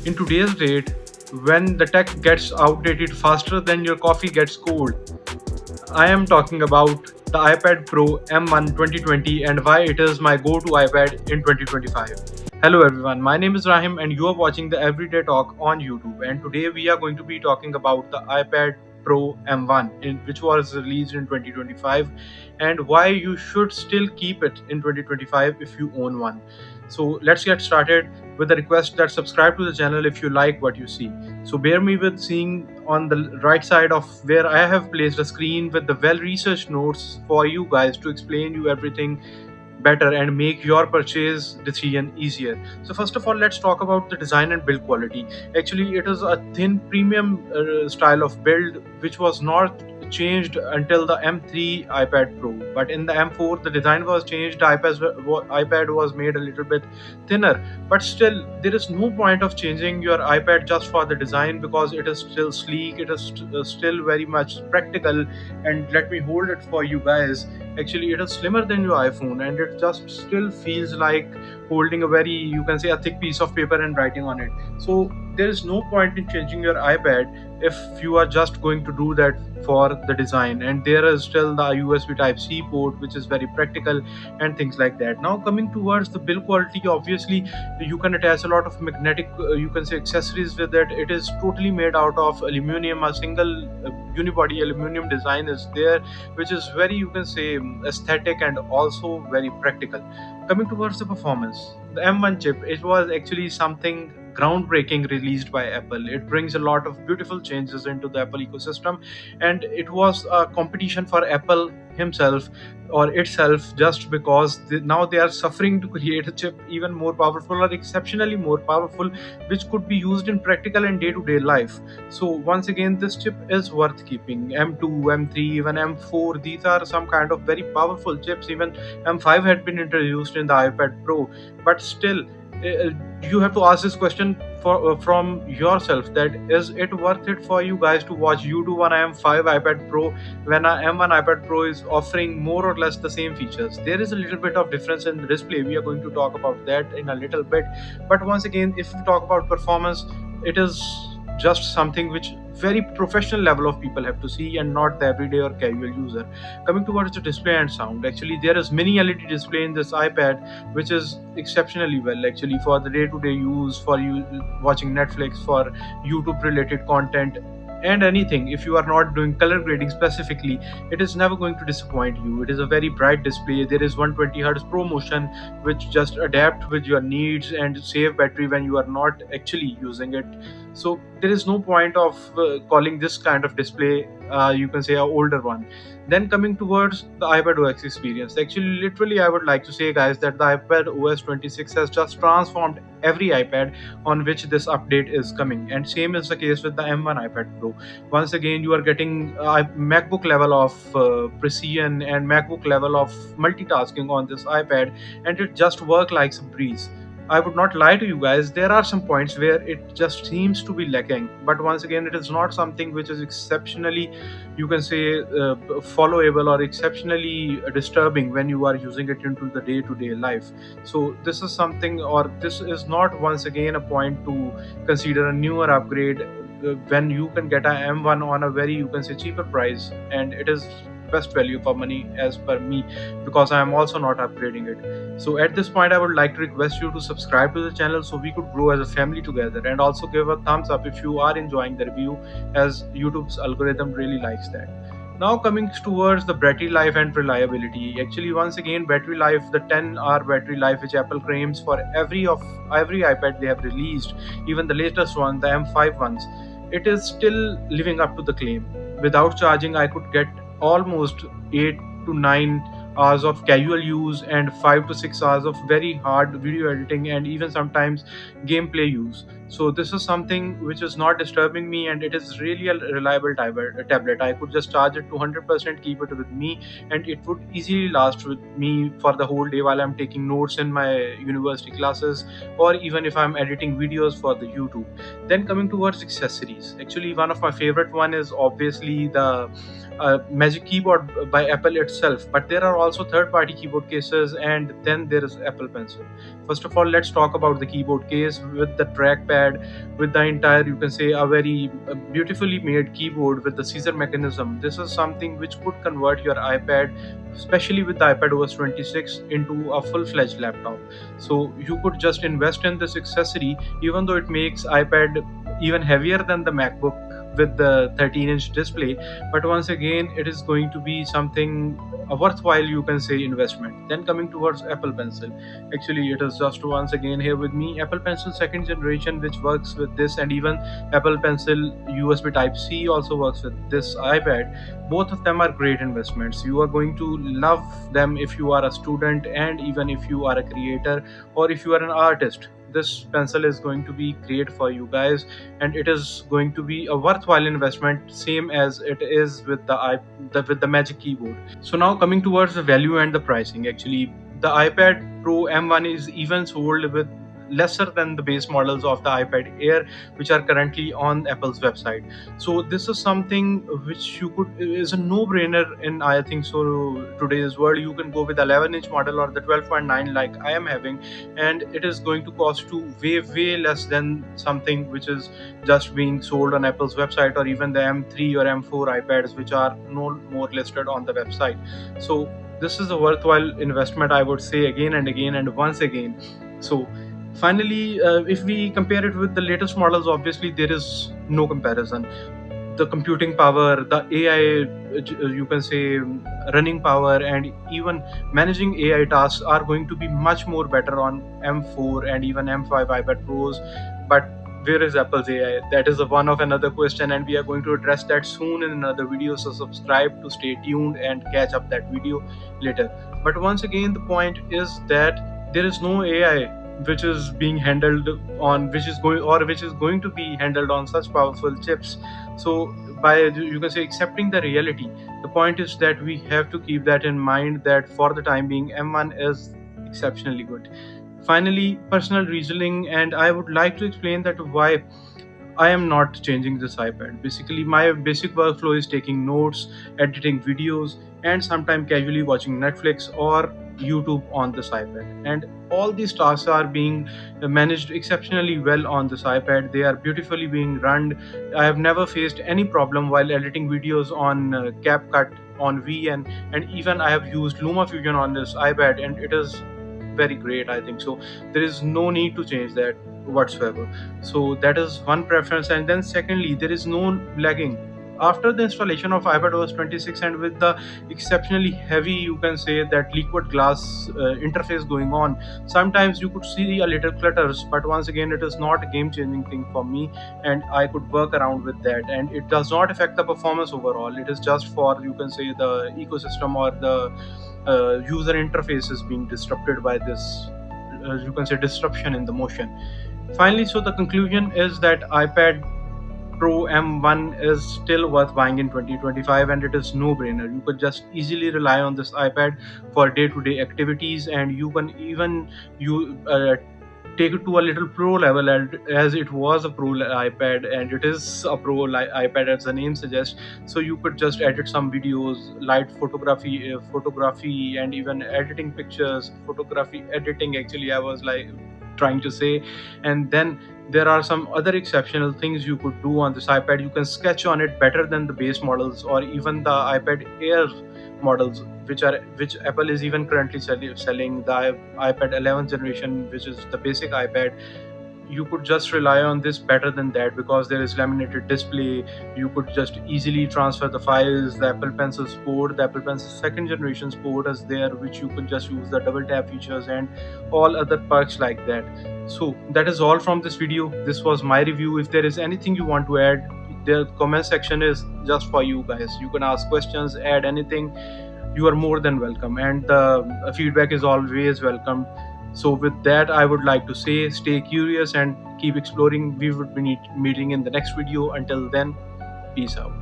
In today's date, when the tech gets outdated faster than your coffee gets cold, I am talking about the iPad Pro M1 2020 and why it is my go-to iPad in 2025. Hello everyone, my name is Rahim and you are watching the Everyday Talk on YouTube, and today we are going to be talking about the iPad Pro M1 which was released in 2025 and why you should still keep it in 2025 if you own one. So let's get started with the request that subscribe to the channel if you like what you see. So bear me with seeing on the right side of where I have placed a screen with the well-researched notes for you guys to explain you everything better and make your purchase decision easier. So first of all, let's talk about the design and build quality. Actually, it is a thin premium style of build which was not changed until the M3 iPad Pro, but in the M4 the design was changed. iPad was made a little bit thinner, but still there is no point of changing your iPad just for the design, because it is still sleek, it is still very much practical. And let me hold it for you guys. Actually, it is slimmer than your iPhone and it just still feels like holding a very, you can say, a thick piece of paper and writing on it. So there is no point in changing your iPad if you are just going to do that for the design. And there is still the USB type C port which is very practical and things like that. Now coming towards the build quality, obviously you can attach a lot of magnetic you can say accessories with it. It is totally made out of aluminum. A single unibody aluminum design is there, which is very, you can say, aesthetic and also very practical. Coming towards the performance, the M1 chip, it was actually something groundbreaking released by Apple. It brings a lot of beautiful changes into the Apple ecosystem, and it was a competition for Apple himself or itself, just because now they are suffering to create a chip even more powerful or exceptionally more powerful, which could be used in practical and day-to-day life. So once again, this chip is worth keeping. M2, M3, even M4, these are some kind of very powerful chips. Even M5 had been introduced in the iPad Pro, but still you have to ask this question from yourself, that is it worth it for you guys to watch YouTube on M5 iPad Pro when a M1 iPad Pro is offering more or less the same features? There is a little bit of difference in the display. We are going to talk about that in a little bit, but once again, if we talk about performance, it is just something which very professional level of people have to see and not the everyday or casual user. Coming towards the display and sound, actually there is mini LED display in this iPad which is exceptionally well actually for the day-to-day use, for you watching Netflix, for YouTube related content and anything. If you are not doing color grading specifically, it is never going to disappoint you. It is a very bright display. There is 120 hertz ProMotion which just adapt with your needs and save battery when you are not actually using it. So there is no point of calling this kind of display you can say a older one. Then coming towards the iPadOS experience, actually literally I would like to say guys that the iPadOS 26 has just transformed every iPad on which this update is coming, and same is the case with the M1 iPad Pro. Once again, you are getting MacBook level of precision and MacBook level of multitasking on this iPad, and it just works like a breeze. I would not lie to you guys, there are some points where it just seems to be lacking, but once again, it is not something which is exceptionally, you can say, followable or exceptionally disturbing when you are using it into the day to day life. So, this is something, or this is not once again a point to consider a newer upgrade when you can get a M1 on a very, you can say, cheaper price, and it is best value for money as per me, because I am also not upgrading it. So at this point, I would like to request you to subscribe to the channel so we could grow as a family together, and also give a thumbs up if you are enjoying the review, as YouTube's algorithm really likes that. Now coming towards the battery life and reliability. Actually, once again, battery life, the 10-hour battery life which Apple claims for every iPad they have released, even the latest one, the M5 ones, it is still living up to the claim. Without charging, I could get almost 8 to 9 hours of casual use and 5 to 6 hours of very hard video editing and even sometimes gameplay use. So this is something which is not disturbing me, and it is really a reliable tablet. I could just charge it to 100%, keep it with me, and it would easily last with me for the whole day while I'm taking notes in my university classes, or even if I'm editing videos for the YouTube. Then coming towards accessories, actually one of my favorite one is obviously the Magic Keyboard by Apple itself, but there are also third-party keyboard cases, and then there is Apple Pencil. First of all, let's talk about the keyboard case with the trackpad iPad with the entire, you can say, a very beautifully made keyboard with the scissor mechanism. This is something which could convert your iPad, especially with the iPadOS 26, into a full-fledged laptop. So you could just invest in this accessory, even though it makes iPad even heavier than the MacBook with the 13-inch display. But once again, it is going to be something a worthwhile, you can say, investment. Then coming towards Apple Pencil, actually it is just once again here with me Apple Pencil second generation, which works with this, and even Apple Pencil USB Type C also works with this iPad. Both of them are great investments. You are going to love them if you are a student, and even if you are a creator, or if you are an artist. This pencil is going to be great for you guys, and it is going to be a worthwhile investment, same as it is with with the Magic Keyboard. So now coming towards the value and the pricing, actually the iPad Pro M1 is even sold with lesser than the base models of the iPad Air, which are currently on Apple's website. So this is something which you could is a no-brainer in, I think so, today's world. You can go with 11-inch model or the 12.9 like I am having, and it is going to cost you way less than something which is just being sold on Apple's website, or even the M3 or M4 iPads, which are no more listed on the website. So this is a worthwhile investment, I would say, again and again and once again. So finally, if we compare it with the latest models, obviously there is no comparison. The computing power, the AI, you can say, running power, and even managing AI tasks are going to be much more better on M4 and even M5 iPad Pros. But where is Apple's AI? That is a one of another question, and we are going to address that soon in another video. So subscribe to stay tuned and catch up that video later. But once again, the point is that there is no AI which is being handled on, which is going to be handled on such powerful chips. So by, you can say, accepting the reality, the point is that we have to keep that in mind, that for the time being M1 is exceptionally good. Finally, personal reasoning, and I would like to explain that why I am not changing this iPad. Basically, my basic workflow is taking notes, editing videos, and sometimes casually watching Netflix or YouTube on this iPad. And all these tasks are being managed exceptionally well on this iPad. They are beautifully being run. I have never faced any problem while editing videos on CapCut, on VN, and even I have used LumaFusion on this iPad, and it is very great, I think so. There is no need to change that whatsoever. So that is one preference. And then secondly, there is no lagging after the installation of iPadOS 26, and with the exceptionally heavy, you can say, that liquid glass interface going on. Sometimes you could see a little clutters, but once again, it is not a game-changing thing for me, and I could work around with that. And it does not affect the performance overall. It is just for, you can say, the ecosystem or the user interface is being disrupted by this, you can say, disruption in the motion. Finally, so the conclusion is that iPad Pro M1 is still worth buying in 2025, and it is no brainer. You could just easily rely on this iPad for day-to-day activities, and you can even take it to a little pro level, as it was a pro iPad, and it is a pro iPad as the name suggests. So you could just edit some videos, light photography, and even editing pictures, photography editing, actually I was like trying to say. And then there are some other exceptional things you could do on this iPad. You can sketch on it better than the base models, or even the iPad Air models, which Apple is even currently selling. The iPad 11th generation, which is the basic iPad, you could just rely on this better than that, because there is laminated display. You could just easily transfer the files. The Apple Pencil support, the Apple Pencil second generation support is there, which you could just use the double tap features and all other perks like that. So that is all from this video. This was my review. If there is anything you want to add, the comment section is just for you guys. You can ask questions, add anything. You are more than welcome, and the feedback is always welcome. So with that, I would like to say, stay curious and keep exploring. We would be meeting in the next video. Until then, peace out.